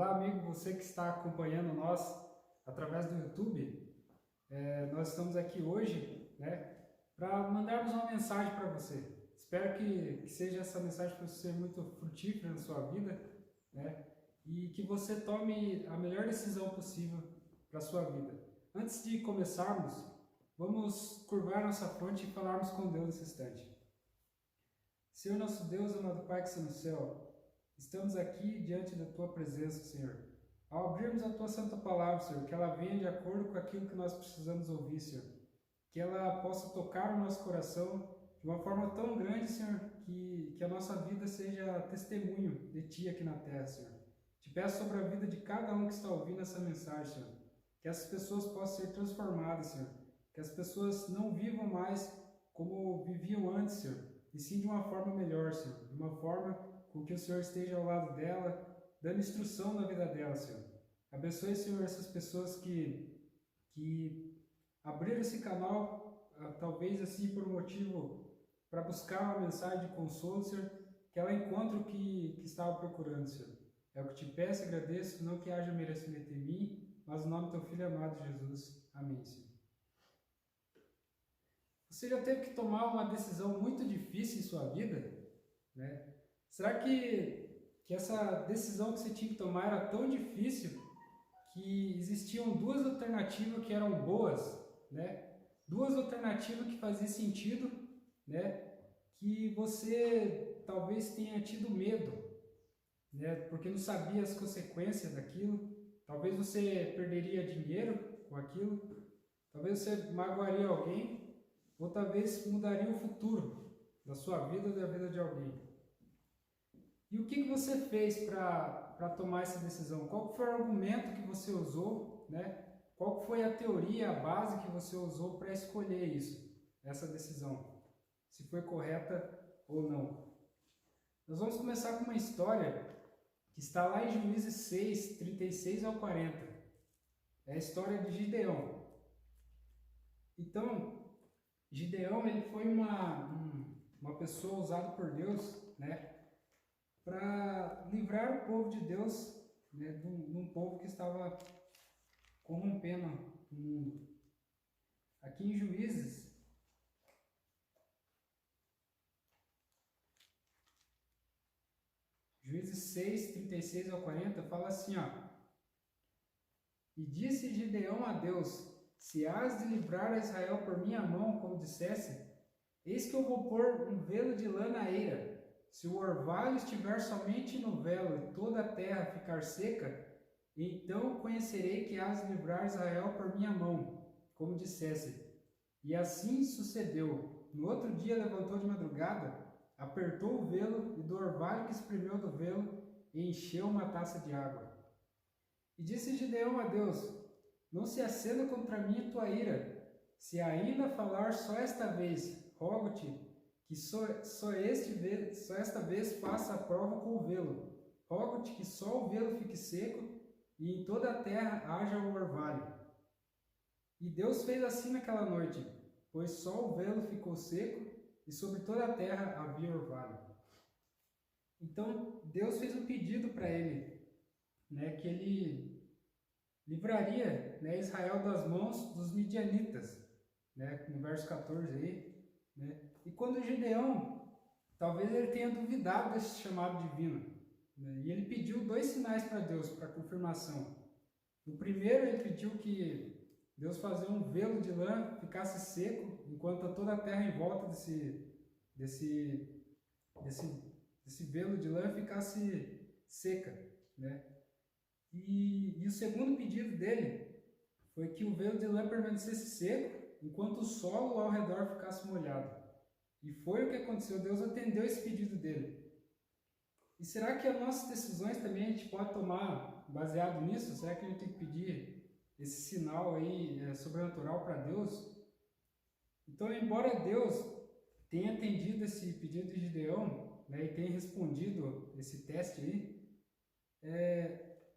Olá, amigo, você que está acompanhando nós através do YouTube. Nós estamos aqui hoje, para mandarmos uma mensagem para você. Espero que seja essa mensagem para você muito frutífera na sua vida, e que você tome a melhor decisão possível para a sua vida. Antes de começarmos, vamos curvar nossa fronte e falarmos com Deus nesse instante. Senhor nosso Deus, amado Pai que está no céu, estamos aqui diante da Tua presença, Senhor. Ao abrirmos a Tua Santa Palavra, Senhor, que ela venha de acordo com aquilo que nós precisamos ouvir, Senhor. Que ela possa tocar o nosso coração de uma forma tão grande, Senhor, que a nossa vida seja testemunho de Ti aqui na terra, Senhor. Te peço sobre a vida de cada um que está ouvindo essa mensagem, Senhor. Que essas pessoas possam ser transformadas, Senhor. Que as pessoas não vivam mais como viviam antes, Senhor. E sim de uma forma melhor, Senhor. De uma forma com que o Senhor esteja ao lado dela, dando instrução na vida dela, Senhor. Abençoe, Senhor, essas pessoas que abriram esse canal, talvez assim por um motivo, para buscar uma mensagem de consolo, Senhor, que ela encontre o que estava procurando, Senhor. É o que te peço e agradeço, não que haja merecimento em mim, mas no nome do Teu Filho amado Jesus. Amém, Senhor. Você já teve que tomar uma decisão muito difícil em sua vida, Será que essa decisão que você tinha que tomar era tão difícil que existiam duas alternativas que eram boas, Duas alternativas que faziam sentido, Que você talvez tenha tido medo, Porque não sabia as consequências daquilo. Talvez você perderia dinheiro com aquilo, talvez você magoaria alguém, ou talvez mudaria o futuro da sua vida ou da vida de alguém. E o que você fez para tomar essa decisão? Qual foi o argumento que você usou, Qual foi a teoria, a base que você usou para escolher isso, essa decisão? Se foi correta ou não. Nós vamos começar com uma história que está lá em Juízes 6, 36 ao 40. É a história de Gideão. Então, Gideão ele foi uma pessoa usada por Deus, para livrar o povo de Deus, de um povo que estava corrompendo o mundo. Aqui em Juízes 6, 36 ao 40, fala assim, ó. E disse Gideão a Deus: se has de livrar a Israel por minha mão, como dissesse, eis que eu vou pôr um velo de lã na eira. Se o orvalho estiver somente no velo e toda a terra ficar seca, então conhecerei que has de livrar Israel por minha mão, como dissesse. E assim sucedeu. No outro dia levantou de madrugada, apertou o velo e do orvalho que espremeu do velo encheu uma taça de água. E disse Gideão a Deus: não se acenda contra mim a tua ira, se ainda falar só esta vez, rogo-te que só esta vez faça a prova com o velo. Rogo-te que só o velo fique seco e em toda a terra haja o orvalho. E Deus fez assim naquela noite, pois só o velo ficou seco e sobre toda a terra havia orvalho. Então Deus fez um pedido para ele, que ele livraria Israel das mãos dos midianitas, no verso 14 aí. E quando Gideão, talvez ele tenha duvidado desse chamado divino, e ele pediu dois sinais para Deus, para confirmação. No primeiro, ele pediu que Deus fazia um velo de lã ficasse seco, enquanto toda a terra em volta desse velo de lã ficasse seca, E o segundo pedido dele foi que o velo de lã permanecesse seco, enquanto o solo ao redor ficasse molhado. E foi o que aconteceu. Deus atendeu esse pedido dele. E será que as nossas decisões também a gente pode tomar baseado nisso? Será que a gente tem que pedir esse sinal aí sobrenatural para Deus? Então, embora Deus tenha atendido esse pedido de Gideão, e tenha respondido esse teste aí,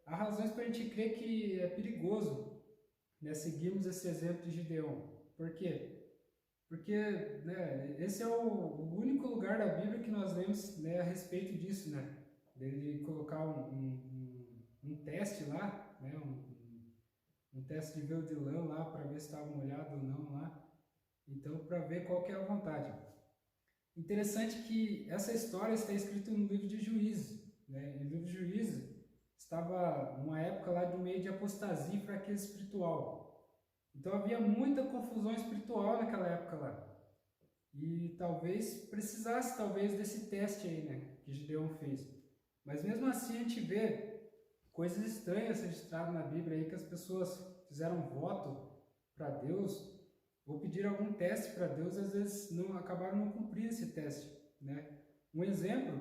há razões para a gente crer que é perigoso seguirmos esse exemplo de Gideão. Por quê? Porque esse é o único lugar da Bíblia que nós lemos a respeito disso, dele colocar um teste lá, né, um teste de véu de lã lá para ver se estava molhado ou não lá. Então, para ver qual que é a vontade. Interessante que essa história está escrita no livro de Juízes, né? No livro de Juízes estava numa época lá de um meio de apostasia e fraqueza espiritual. Então havia muita confusão espiritual naquela época lá. E talvez precisasse desse teste aí, né, que Gideão fez. Mas mesmo assim a gente vê coisas estranhas registradas na Bíblia aí, que as pessoas fizeram voto para Deus ou pediram algum teste para Deus, às vezes acabaram não cumprindo esse teste, né? Um exemplo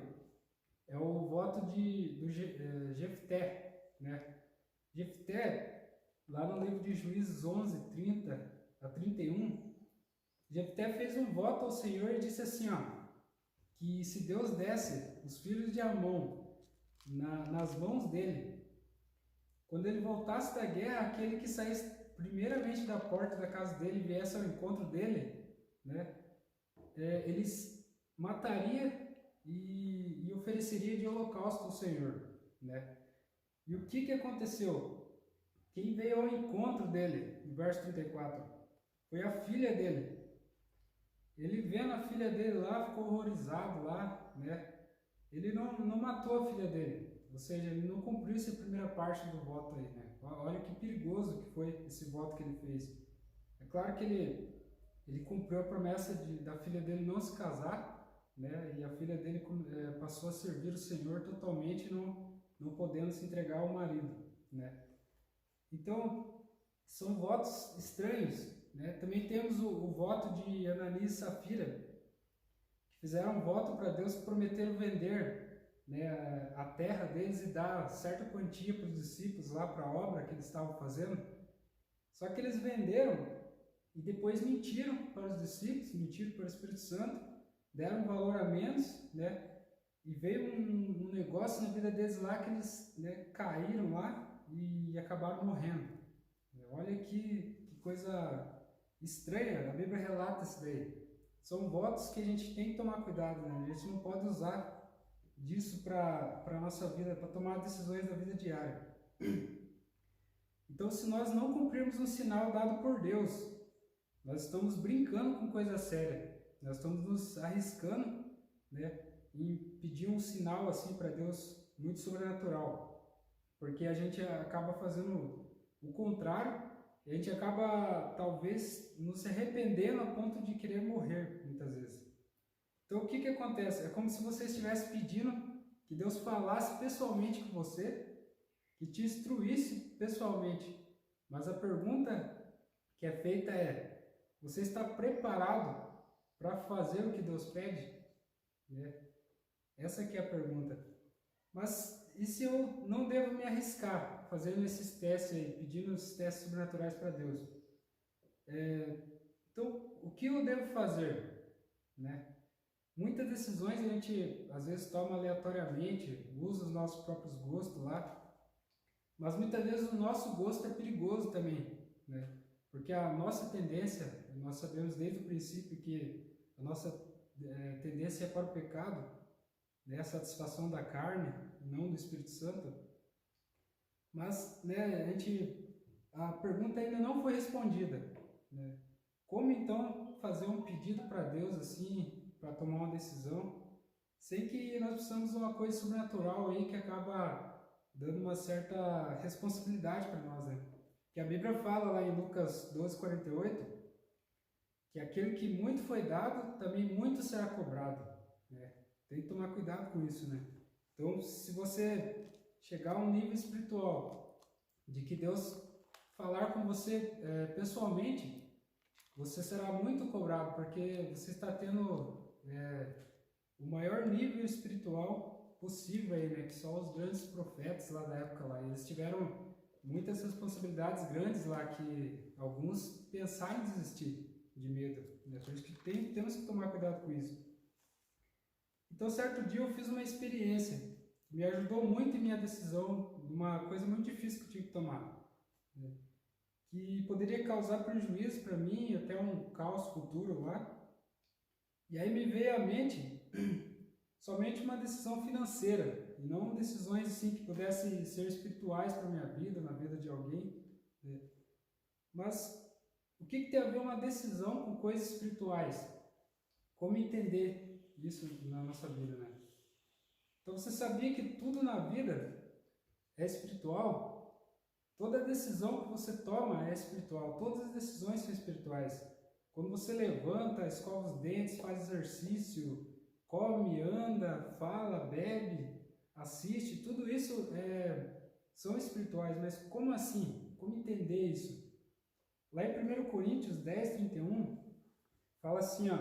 é o voto do Jefté, né? Jefté, lá no livro de Juízes 11, 30 a 31, Jefté fez um voto ao Senhor e disse assim, ó, que se Deus desse os filhos de Amon nas mãos dele, quando ele voltasse da guerra, aquele que saísse primeiramente da porta da casa dele e viesse ao encontro dele, né, eles mataria e ofereceria de holocausto ao Senhor, né? E o que aconteceu? Quem veio ao encontro dele, no verso 34, foi a filha dele. Ele vendo a filha dele lá, ficou horrorizado lá, né? Ele não matou a filha dele, ou seja, ele não cumpriu essa primeira parte do voto aí, né? Olha que perigoso que foi esse voto que ele fez. É claro que ele cumpriu a promessa da filha dele não se casar, né? E a filha dele passou a servir o Senhor totalmente, não podendo se entregar ao marido, né? Então, são votos estranhos, né? Também temos o voto de Ananias e Safira, que fizeram um voto para Deus, prometeram vender, né, a terra deles e dar certa quantia para os discípulos lá para a obra que eles estavam fazendo. Só que eles venderam e depois mentiram para os discípulos, mentiram para o Espírito Santo, deram um valor a menos, né? E veio um negócio na vida deles lá que eles, né, caíram lá e acabaram morrendo. Olha que coisa estranha, a Bíblia relata isso daí. São votos que a gente tem que tomar cuidado, né? A gente não pode usar disso para a nossa vida, para tomar decisões da vida diária. Então, se nós não cumprirmos um sinal dado por Deus, nós estamos brincando com coisa séria. Nós estamos nos arriscando, né, em pedir um sinal assim para Deus muito sobrenatural, porque a gente acaba fazendo o contrário, e a gente acaba talvez nos arrependendo a ponto de querer morrer muitas vezes. Então o que acontece? É como se você estivesse pedindo que Deus falasse pessoalmente com você, que te instruísse pessoalmente, mas a pergunta que é feita é: você está preparado para fazer o que Deus pede? Né? Essa que é a pergunta. Mas e se eu não devo me arriscar fazendo esses testes aí, pedindo os testes sobrenaturais para Deus? Então, o que eu devo fazer? Né? Muitas decisões a gente às vezes toma aleatoriamente, usa os nossos próprios gostos lá, mas muitas vezes o nosso gosto é perigoso também, né? Porque a nossa tendência, nós sabemos desde o princípio que a nossa tendência é para o pecado, né? A satisfação da carne, não do Espírito Santo. Mas, né, a pergunta ainda não foi respondida, né? Como então fazer um pedido para Deus assim, para tomar uma decisão, sem que nós precisamos de uma coisa sobrenatural aí que acaba dando uma certa responsabilidade para nós, né? Que a Bíblia fala lá em Lucas 12:48, que aquele que muito foi dado, também muito será cobrado, né? Tem que tomar cuidado com isso, né? Então, se você chegar a um nível espiritual de que Deus falar com você pessoalmente, você será muito cobrado, porque você está tendo o maior nível espiritual possível aí, né? Que são os grandes profetas lá da época lá. Eles tiveram muitas responsabilidades grandes lá, que alguns pensaram em desistir de medo, né? Por isso que temos que tomar cuidado com isso. Então, certo dia eu fiz uma experiência que me ajudou muito em minha decisão, uma coisa muito difícil que eu tive que tomar, né? Que poderia causar prejuízo para mim, até um caos futuro lá. E aí me veio à mente somente uma decisão financeira, e não decisões assim que pudessem ser espirituais para minha vida, na vida de alguém, né? Mas o que tem a ver uma decisão com coisas espirituais? Como entender isso na nossa vida, né? Então você sabia que tudo na vida é espiritual? Toda decisão que você toma é espiritual, todas as decisões são espirituais. Quando você levanta, escova os dentes, faz exercício, come, anda, fala, bebe, assiste, tudo isso são espirituais, mas como assim? Como entender isso? Lá em 1 Coríntios 10, 31, fala assim, ó: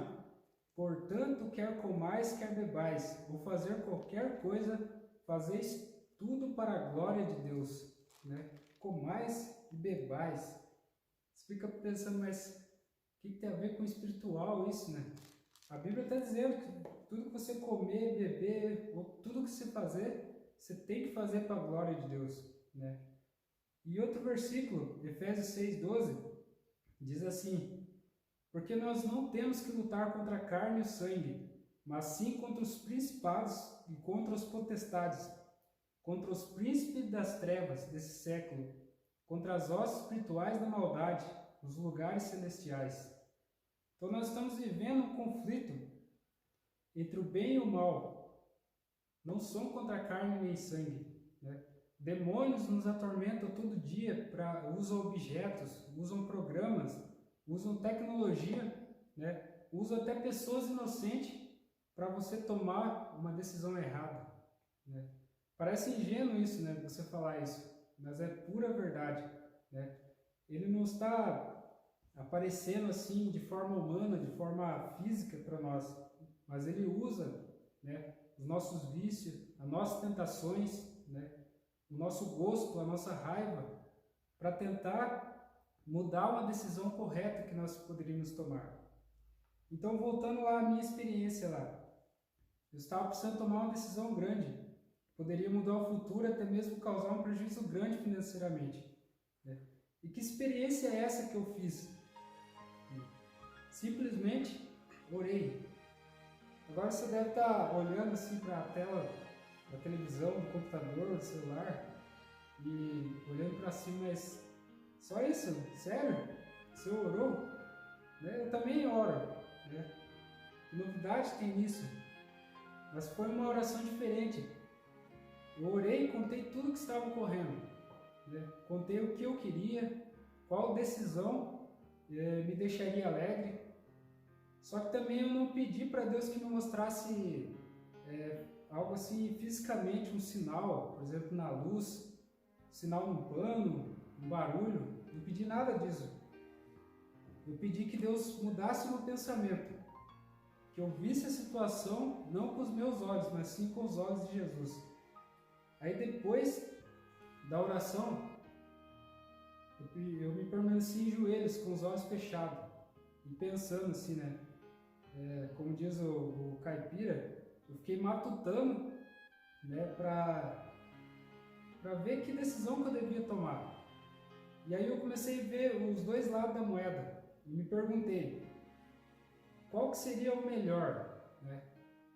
portanto, quer comais, quer bebais, ou fazer qualquer coisa, fazeis tudo para a glória de Deus, né? Comais e bebais. Você fica pensando, mas o que tem a ver com espiritual isso, né? A Bíblia está dizendo que tudo que você comer, beber, ou tudo que você fazer, você tem que fazer para a glória de Deus, né? E outro versículo, Efésios 6:12, diz assim: porque nós não temos que lutar contra a carne e o sangue, mas sim contra os principados e contra os potestades, contra os príncipes das trevas desse século, contra as hostes espirituais da maldade, nos lugares celestiais. Então nós estamos vivendo um conflito entre o bem e o mal. Não são contra a carne nem sangue, né? Demônios nos atormentam todo dia, usam objetos, usam programas, usam tecnologia, né? Usam até pessoas inocentes para você tomar uma decisão errada, né? Parece ingênuo isso, né? Você falar isso, mas é pura verdade, né? Ele não está aparecendo assim de forma humana, de forma física para nós, mas ele usa, né, os nossos vícios, as nossas tentações, né, o nosso gosto, a nossa raiva, para tentar mudar uma decisão correta que nós poderíamos tomar. Então, voltando lá à minha experiência lá, eu estava precisando tomar uma decisão grande, poderia mudar o futuro, até mesmo causar um prejuízo grande financeiramente, né? E que experiência é essa que eu fiz? Simplesmente orei. Agora você deve estar olhando assim para a tela da televisão, do computador, do celular e olhando para cima, mas só isso? Sério? Você orou? Né? Eu também oro, né? Que novidade tem nisso? Mas foi uma oração diferente. Eu orei e contei tudo que estava ocorrendo, né? Contei o que eu queria, qual decisão me deixaria alegre. Só que também eu não pedi para Deus que me mostrasse algo assim fisicamente, um sinal, por exemplo, na luz, sinal num pano, um barulho. Não pedi nada disso. Eu pedi que Deus mudasse meu pensamento, que eu visse a situação não com os meus olhos, mas sim com os olhos de Jesus. Aí depois da oração, eu me permaneci em joelhos, com os olhos fechados, e pensando assim, né? Como diz o caipira, eu fiquei matutando, né, para ver que decisão que eu devia tomar. E aí eu comecei a ver os dois lados da moeda e me perguntei, qual que seria o melhor, né?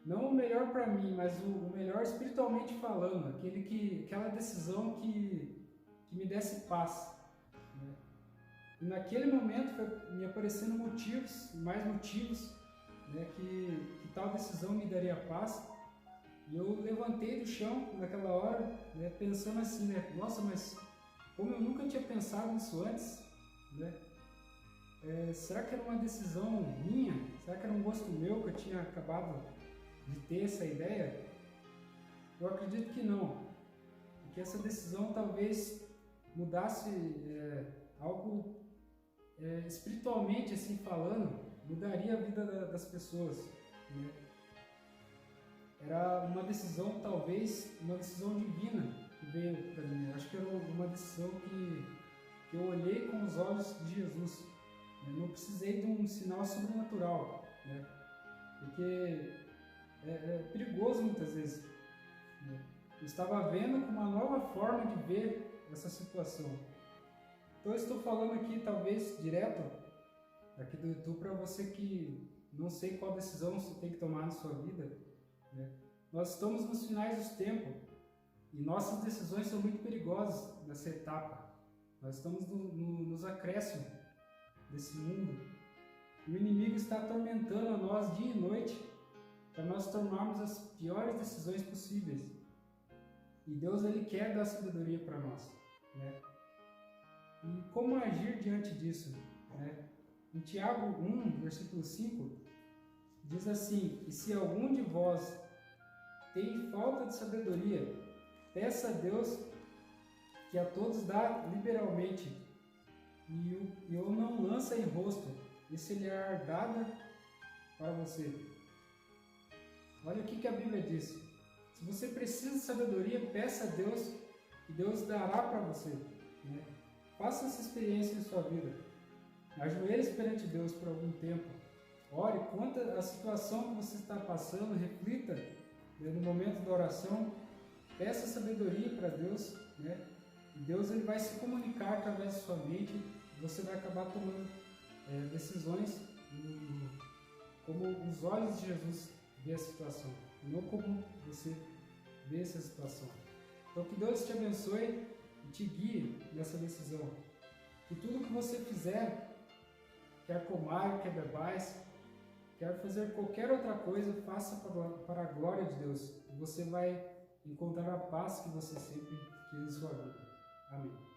Não o melhor para mim, mas o melhor espiritualmente falando, aquela decisão que me desse paz, né? E naquele momento foi me aparecendo motivos, mais motivos, né, que tal decisão me daria paz. E eu levantei do chão naquela hora, né, pensando assim, né, nossa, mas como eu nunca tinha pensado nisso antes, né? Será que era uma decisão minha? Será que era um gosto meu que eu tinha acabado de ter essa ideia? Eu acredito que não, que essa decisão talvez mudasse algo espiritualmente assim falando, mudaria a vida das pessoas, né? Era uma decisão, talvez uma decisão divina que veio para mim. Eu acho que era uma decisão que eu olhei com os olhos de Jesus. Eu não precisei de um sinal sobrenatural, né? Porque é perigoso muitas vezes, né? Eu estava vendo com uma nova forma de ver essa situação. Então eu estou falando aqui talvez direto aqui do YouTube para você que não sei qual decisão você tem que tomar na sua vida, né? Nós estamos nos finais dos tempos E nossas decisões são muito perigosas nessa etapa. Nós estamos nos acréscimos desse mundo. O inimigo está atormentando a nós dia e noite para nós tomarmos as piores decisões possíveis. E Deus, Ele quer dar sabedoria para nós, né? E como agir diante disso, né? Em Tiago 1, versículo 5, diz assim: E se algum de vós tem falta de sabedoria, peça a Deus, que a todos dá liberalmente, e o não lança em rosto, e se lhe é dada para você. Olha o que a Bíblia diz. Se você precisa de sabedoria, peça a Deus, e Deus dará para você, né? Faça essa experiência em sua vida. Ajoelhe-se perante Deus por algum tempo. Ore, conta a situação que você está passando, reflita, né, no momento da oração. Peça sabedoria para Deus, né? E Deus, Ele vai se comunicar através de sua mente. E você vai acabar tomando decisões como os olhos de Jesus vê a situação, não como você vê essa situação. Então, que Deus te abençoe e te guie nessa decisão. Que tudo que você fizer, quer comar, quer bebais, quer fazer qualquer outra coisa, faça para a glória de Deus. E você vai encontrar a paz que você sempre quis em sua vida. Amém.